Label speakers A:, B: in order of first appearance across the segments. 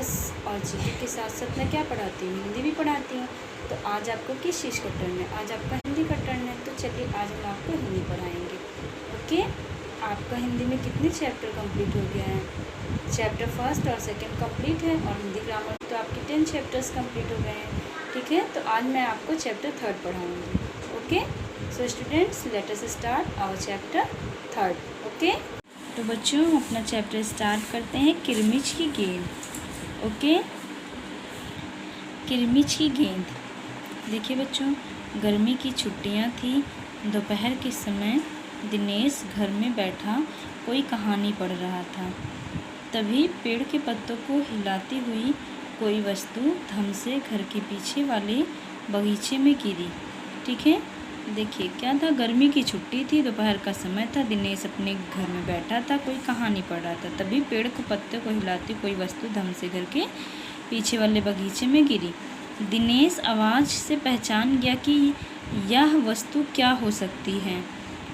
A: GS और GK के साथ साथ मैं क्या पढ़ाती हूँ, हिंदी भी पढ़ाती हूँ। तो आज आपको किस चीज़ का टर्न है? आज आपका हिंदी का टर्न है। तो चलिए आज हम आपको हिंदी पढ़ाएंगे। ओके, आपका हिंदी में कितने चैप्टर कंप्लीट हो गया है? चैप्टर फर्स्ट और सेकंड कंप्लीट है और हिंदी ग्रामर तो आपके 10 चैप्टर्स कंप्लीट हो गए हैं। ठीक है, तो आज मैं आपको चैप्टर थर्ड पढ़ाऊँगी। Okay, so students let us start our chapter third. Okay, तो बच्चों अपना चैप्टर स्टार्ट करते हैं। किरमिच की गेंद। ओके, किरमिच की गेंद। देखिए बच्चों, गर्मी की छुट्टियां थी। दोपहर के समय दिनेश घर में बैठा कोई कहानी पढ़ रहा था। तभी पेड़ के पत्तों को हिलाती हुई कोई वस्तु धम से घर के पीछे वाले बगीचे में गिरी। ठीक है, देखिए क्या था, गर्मी की छुट्टी थी, दोपहर का समय था, दिनेश अपने घर में बैठा था, कोई कहानी पढ़ रहा था। तभी पेड़ के पत्ते को हिलाती कोई वस्तु धम से घर के पीछे वाले बगीचे में गिरी। दिनेश आवाज़ से पहचान गया कि यह वस्तु क्या हो सकती है।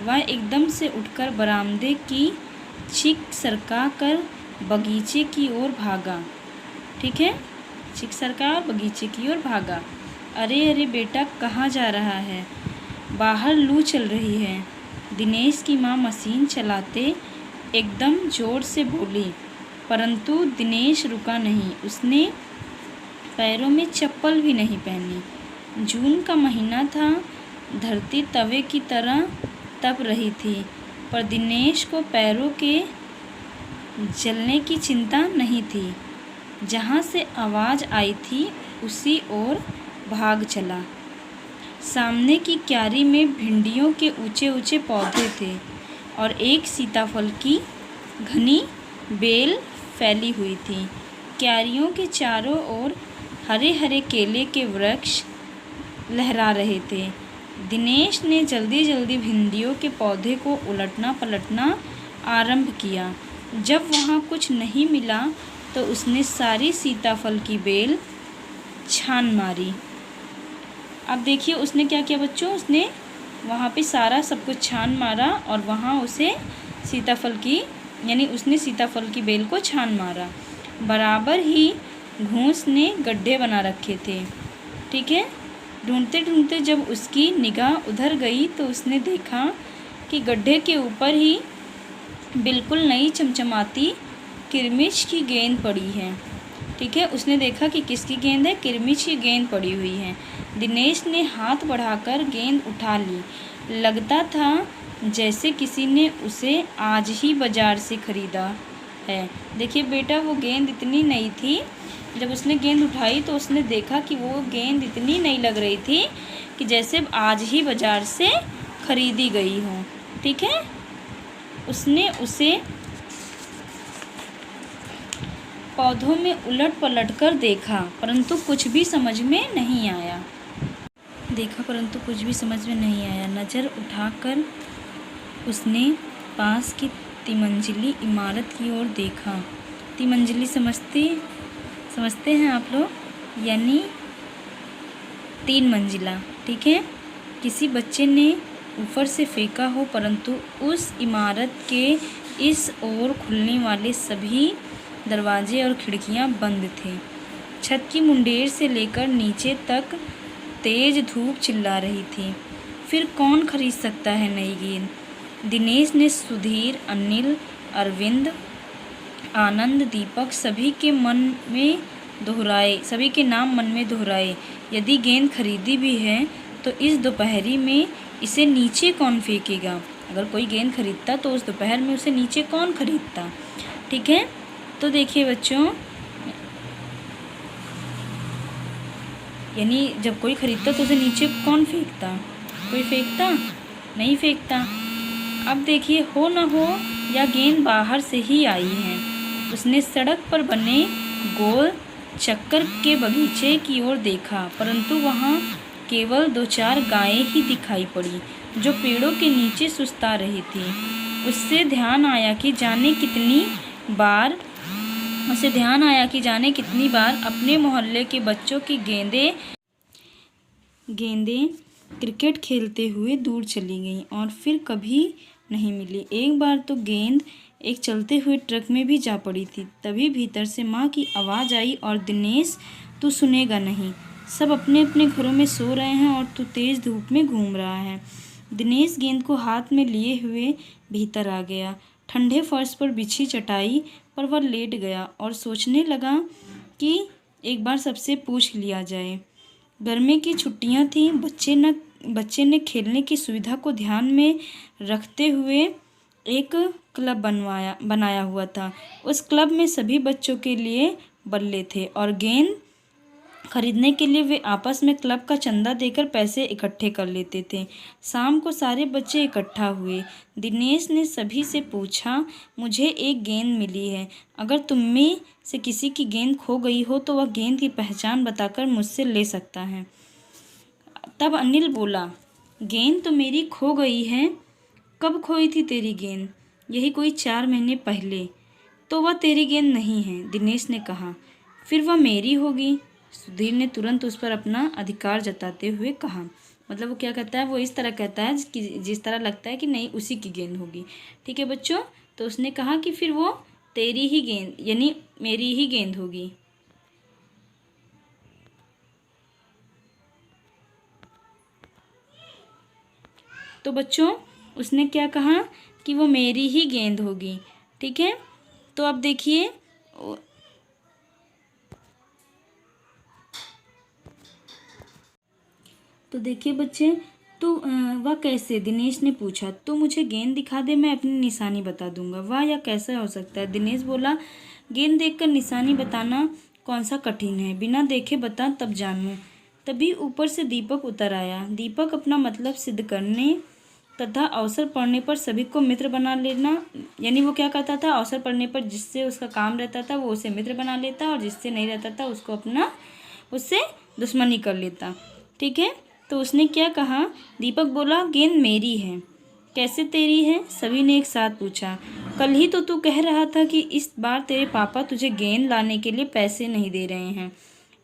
A: वह एकदम से उठकर बरामदे की चीख सरका कर बगीचे की ओर भागा। ठीक है, चीख सरका बगीचे की ओर भागा। अरे अरे बेटा, कहाँ जा रहा है? बाहर लू चल रही है। दिनेश की माँ मशीन चलाते एकदम ज़ोर से बोली, परंतु दिनेश रुका नहीं। उसने पैरों में चप्पल भी नहीं पहनी। जून का महीना था, धरती तवे की तरह तप रही थी, पर दिनेश को पैरों के जलने की चिंता नहीं थी। जहाँ से आवाज़ आई थी उसी ओर भाग चला। सामने की क्यारी में भिंडियों के ऊंचे ऊंचे पौधे थे और एक सीताफल की घनी बेल फैली हुई थी। क्यारियों के चारों ओर हरे हरे केले के वृक्ष लहरा रहे थे। दिनेश ने जल्दी जल्दी भिंडियों के पौधे को उलटना पलटना आरंभ किया। जब वहाँ कुछ नहीं मिला तो उसने सारी सीताफल की बेल छान मारी। अब देखिए उसने क्या किया बच्चों, उसने वहाँ पे सारा सब कुछ छान मारा और वहाँ उसे सीताफल की उसने सीताफल की बेल को छान मारा। बराबर ही घूस ने गड्ढे बना रखे थे। ठीक है, ढूंढते ढूंढते जब उसकी निगाह उधर गई तो उसने देखा कि गड्ढे के ऊपर ही बिल्कुल नई चमचमाती किरमिच की गेंद पड़ी है। ठीक है, उसने देखा कि किसकी गेंद है? किरमिच की गेंद पड़ी हुई है। दिनेश ने हाथ बढ़ाकर गेंद उठा ली। लगता था जैसे किसी ने उसे आज ही बाजार से खरीदा है। देखिए बेटा, वो गेंद इतनी नई थी, जब उसने गेंद उठाई तो उसने देखा कि वो गेंद इतनी नई लग रही थी कि जैसे आज ही बाजार से खरीदी गई हो। ठीक है, उसने उसे पौधों में उलट पलट कर देखा, परंतु कुछ भी समझ में नहीं आया। नज़र उठाकर उसने पास की तिमंजिली इमारत की ओर देखा। तिमंजिली समझते हैं आप लोग, यानी 3 मंजिला। ठीक है, किसी बच्चे ने ऊपर से फेंका हो, परंतु उस इमारत के इस ओर खुलने वाले सभी दरवाजे और खिड़कियां बंद थे। छत की मुंडेर से लेकर नीचे तक तेज धूप चिल्ला रही थी। फिर कौन खरीद सकता है नई गेंद? दिनेश ने सुधीर, अनिल, अरविंद, आनंद, दीपक सभी के नाम मन में दोहराए। यदि गेंद खरीदी भी है तो इस दोपहरी में इसे नीचे कौन फेंकेगा? अगर कोई गेंद खरीदता तो उस दोपहर में उसे नीचे कौन खरीदता? ठीक है, तो देखिए बच्चों, यानी जब कोई खरीदता तो उसे नीचे कौन फेंकता? कोई फेंकता? नहीं फेंकता। अब देखिए, हो न हो या गेंद बाहर से ही आई है। उसने सड़क पर बने गोल चक्कर के बगीचे की ओर देखा, परंतु वहाँ केवल 2-4 गायें ही दिखाई पड़ी जो पेड़ों के नीचे सुस्ता रही थी। उसे ध्यान आया कि जाने कितनी बार अपने मोहल्ले के बच्चों की गेंदें क्रिकेट खेलते हुए दूर चली गईं और फिर कभी नहीं मिली। एक बार तो गेंद एक चलते हुए ट्रक में भी जा पड़ी थी। तभी भीतर से माँ की आवाज़ आई, और दिनेश तू सुनेगा नहीं, सब अपने अपने घरों में सो रहे हैं और तू तेज़ धूप में घूम रहा है। दिनेश गेंद को हाथ में लिए हुए भीतर आ गया। ठंडे फर्श पर बिछी चटाई पर वह लेट गया और सोचने लगा कि एक बार सबसे पूछ लिया जाए। गर्मी की छुट्टियां थीं। बच्चे ने खेलने की सुविधा को ध्यान में रखते हुए एक क्लब बनाया हुआ था। उस क्लब में सभी बच्चों के लिए बल्ले थे और गेंद खरीदने के लिए वे आपस में क्लब का चंदा देकर पैसे इकट्ठे कर लेते थे। शाम को सारे बच्चे इकट्ठा हुए। दिनेश ने सभी से पूछा, मुझे एक गेंद मिली है, अगर तुम में से किसी की गेंद खो गई हो तो वह गेंद की पहचान बताकर मुझसे ले सकता है। तब अनिल बोला, गेंद तो मेरी खो गई है। कब खोई थी तेरी गेंद? यही कोई 4 महीने पहले। तो वह तेरी गेंद नहीं है, दिनेश ने कहा। फिर वह मेरी होगी, सुधीर ने तुरंत उस पर अपना अधिकार जताते हुए कहा। मतलब वो क्या कहता है, वो इस तरह कहता है कि जिस तरह लगता है कि नहीं उसी की गेंद होगी। ठीक है बच्चों, तो उसने कहा कि फिर वो तेरी ही गेंद यानी मेरी ही गेंद होगी। तो बच्चों उसने क्या कहा कि वो मेरी ही गेंद होगी। ठीक है, तो अब देखिए बच्चे, तो वह कैसे? दिनेश ने पूछा। तो मुझे गेंद दिखा दे, मैं अपनी निशानी बता दूंगा। वाह, यह कैसा हो सकता है? दिनेश बोला, गेंद देखकर निशानी बताना कौन सा कठिन है, बिना देखे बता तब जानूं। तभी ऊपर से दीपक उतर आया। दीपक अपना मतलब सिद्ध करने तथा अवसर पड़ने पर सभी को मित्र बना लेना, यानी वो क्या करता था, अवसर पड़ने पर जिससे उसका काम रहता था वो उसे मित्र बना लेता और जिससे नहीं रहता था उससे दुश्मनी कर लेता। ठीक है, तो उसने क्या कहा? दीपक बोला, गेंद मेरी है। कैसे तेरी है? सभी ने एक साथ पूछा। कल ही तो तू कह रहा था कि इस बार तेरे पापा तुझे गेंद लाने के लिए पैसे नहीं दे रहे हैं।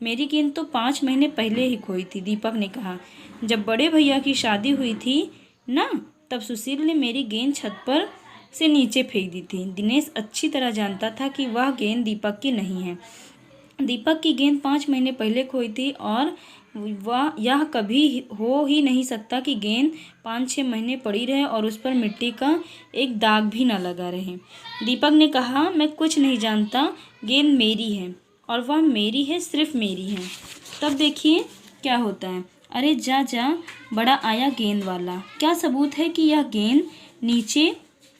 A: मेरी गेंद तो 5 महीने पहले ही खोई थी, दीपक ने कहा। जब बड़े भैया की शादी हुई थी ना, तब सुशील ने मेरी गेंद छत पर से नीचे फेंक दी थी। दिनेश अच्छी तरह जानता था कि वह गेंद दीपक की नहीं है। दीपक की गेंद 5 महीने पहले खोई थी और यह कभी हो ही नहीं सकता कि गेंद 5-6 महीने पड़ी रहे और उस पर मिट्टी का एक दाग भी न लगा रहे। दीपक ने कहा, मैं कुछ नहीं जानता, गेंद मेरी है और वह मेरी है, सिर्फ मेरी है। तब देखिए क्या होता है। अरे जा जा, बड़ा आया गेंद वाला। क्या सबूत है कि यह गेंद नीचे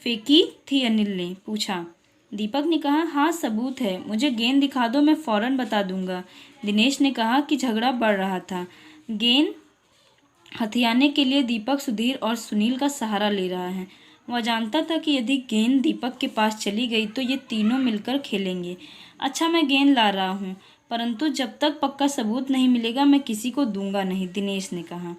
A: फेंकी थी? अनिल ने पूछा। दीपक ने कहा, हाँ सबूत है, मुझे गेंद दिखा दो, मैं फौरन बता दूंगा। दिनेश ने कहा कि झगड़ा बढ़ रहा था। गेंद हथियाने के लिए दीपक सुधीर और सुनील का सहारा ले रहा है। वह जानता था कि यदि गेंद दीपक के पास चली गई तो ये तीनों मिलकर खेलेंगे। अच्छा, मैं गेंद ला रहा हूँ, परंतु जब तक पक्का सबूत नहीं मिलेगा मैं किसी को दूंगा नहीं, दिनेश ने कहा।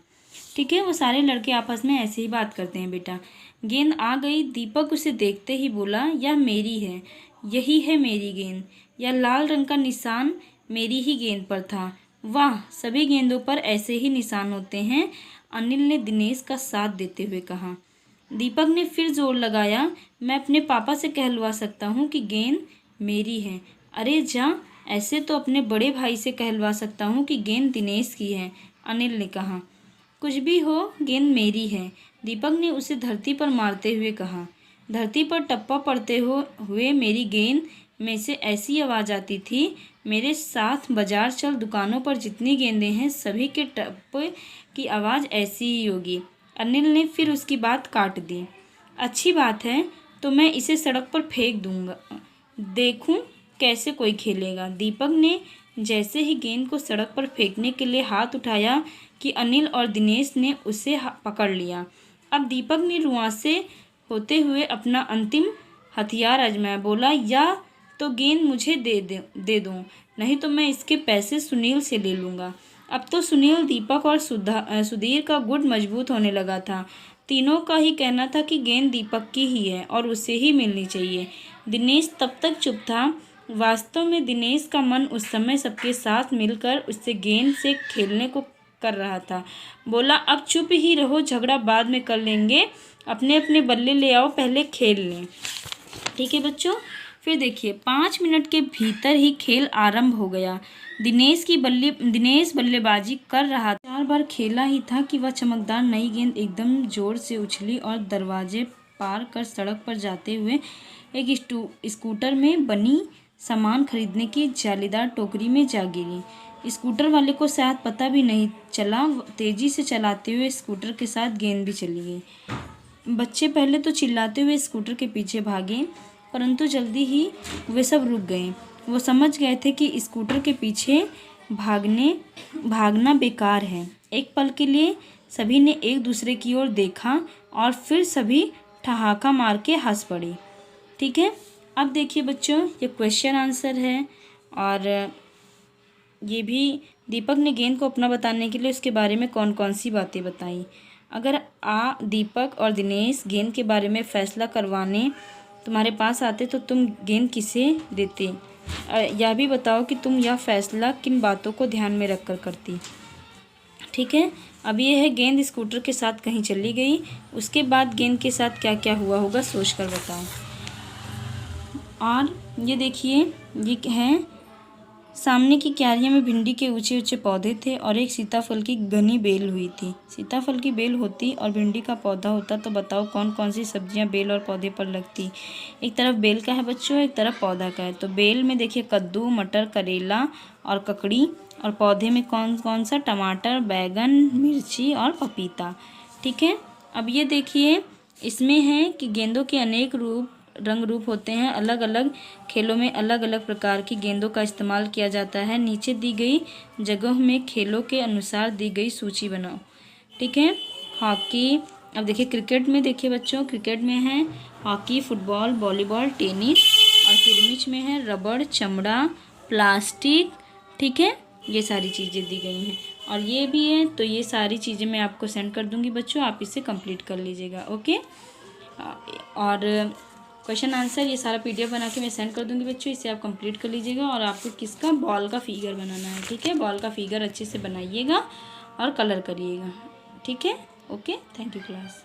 A: ठीक है, वो सारे लड़के आपस में ऐसे ही बात करते हैं बेटा। गेंद आ गई। दीपक उसे देखते ही बोला, यह मेरी है, यही है मेरी गेंद। यह लाल रंग का निशान मेरी ही गेंद पर था। वाह, सभी गेंदों पर ऐसे ही निशान होते हैं, अनिल ने दिनेश का साथ देते हुए कहा। दीपक ने फिर जोर लगाया, मैं अपने पापा से कहलवा सकता हूँ कि गेंद मेरी है। अरे जा, ऐसे तो अपने बड़े भाई से कहलवा सकता हूँ कि गेंद दिनेश की है, अनिल ने कहा। कुछ भी हो, गेंद मेरी है, दीपक ने उसे धरती पर मारते हुए कहा। धरती पर टप्पा पड़ते हुए मेरी गेंद में से ऐसी आवाज़ आती थी, मेरे साथ बाजार चल, दुकानों पर जितनी गेंदें हैं सभी के टप्पे की आवाज़ ऐसी ही होगी। अनिल ने फिर उसकी बात काट दी। अच्छी बात है, तो मैं इसे सड़क पर फेंक दूंगा, देखूं कैसे कोई खेलेगा। दीपक ने जैसे ही गेंद को सड़क पर फेंकने के लिए हाथ उठाया कि अनिल और दिनेश ने उसे पकड़ लिया। अब दीपक ने रुआंसे होते हुए अपना अंतिम हथियार आजमाया। बोला, या तो गेंद मुझे दे दो, नहीं तो मैं इसके पैसे सुनील से ले लूँगा। अब तो सुनील, दीपक और सुधीर का गुट मजबूत होने लगा था। तीनों का ही कहना था कि गेंद दीपक की ही है और उसे ही मिलनी चाहिए। दिनेश तब तक चुप था। वास्तव में दिनेश का मन उस समय सबके साथ मिलकर उससे गेंद से खेलने को कर रहा था। बोला, अब चुप ही रहो, झगड़ा बाद में कर लेंगे, अपने अपने बल्ले ले आओ, पहले खेल लें। ठीक है बच्चों। फिर देखिए 5 मिनट के भीतर ही खेल आरंभ हो गया। दिनेश बल्लेबाजी कर रहा था। 4 बार खेला ही था कि वह चमकदार नई गेंद एकदम जोर से उछली और दरवाजे पार कर सड़क पर जाते हुए एक स्कूटर में बनी सामान खरीदने की जालीदार टोकरी में जा गिरी। स्कूटर वाले को शायद पता भी नहीं चला। तेजी से चलाते हुए स्कूटर के साथ गेंद भी चली गई। बच्चे पहले तो चिल्लाते हुए स्कूटर के पीछे भागे, परंतु जल्दी ही वे सब रुक गए। वो समझ गए थे कि स्कूटर के पीछे भागना बेकार है। एक पल के लिए सभी ने एक दूसरे की ओर देखा और फिर सभी ठहाका मार के हंस पड़े। ठीक है, अब देखिए बच्चों, ये क्वेश्चन आंसर है और ये भी दीपक ने गेंद को अपना बताने के लिए उसके बारे में कौन कौन सी बातें बताई। अगर दीपक और दिनेश गेंद के बारे में फैसला करवाने तुम्हारे पास आते तो तुम गेंद किसे देते? यह भी बताओ कि तुम यह फैसला किन बातों को ध्यान में रखकर करती। ठीक है, अब ये है गेंद स्कूटर के साथ कहीं चली गई, उसके बाद गेंद के साथ क्या क्या हुआ होगा सोच कर बताओ। और ये देखिए, ये है सामने की क्यारियों में भिंडी के ऊंचे ऊंचे पौधे थे और एक सीताफल की घनी बेल हुई थी। सीताफल की बेल होती और भिंडी का पौधा होता तो बताओ कौन कौन सी सब्जियां बेल और पौधे पर लगती। एक तरफ बेल का है बच्चों, एक तरफ पौधा का है। तो बेल में देखिए कद्दू, मटर, करेला और ककड़ी, और पौधे में कौन कौन सा? टमाटर, बैगन, मिर्ची और पपीता। ठीक है, अब ये देखिए, इसमें है कि गेंदों के अनेक रंग रूप होते हैं। अलग अलग खेलों में अलग अलग प्रकार की गेंदों का इस्तेमाल किया जाता है। नीचे दी गई जगहों में खेलों के अनुसार दी गई सूची बनाओ। ठीक है, हॉकी। अब देखिए क्रिकेट में, देखिए बच्चों, क्रिकेट में है हॉकी, फुटबॉल, वॉलीबॉल, टेनिस, और किरमिच में है रबड़, चमड़ा, प्लास्टिक। ठीक है, ये सारी चीज़ें दी गई हैं और ये भी है। तो ये सारी चीज़ें मैं आपको सेंड कर दूंगी बच्चों, आप इसे कंप्लीट कर लीजिएगा। ओके, और क्वेश्चन आंसर ये सारा PDF बना के मैं सेंड कर दूंगी बच्चों, इसे आप कंप्लीट कर लीजिएगा। और आपको किसका? बॉल का फिगर बनाना है। ठीक है, बॉल का फिगर अच्छे से बनाइएगा और कलर करिएगा। ठीक है, ओके, थैंक यू क्लास।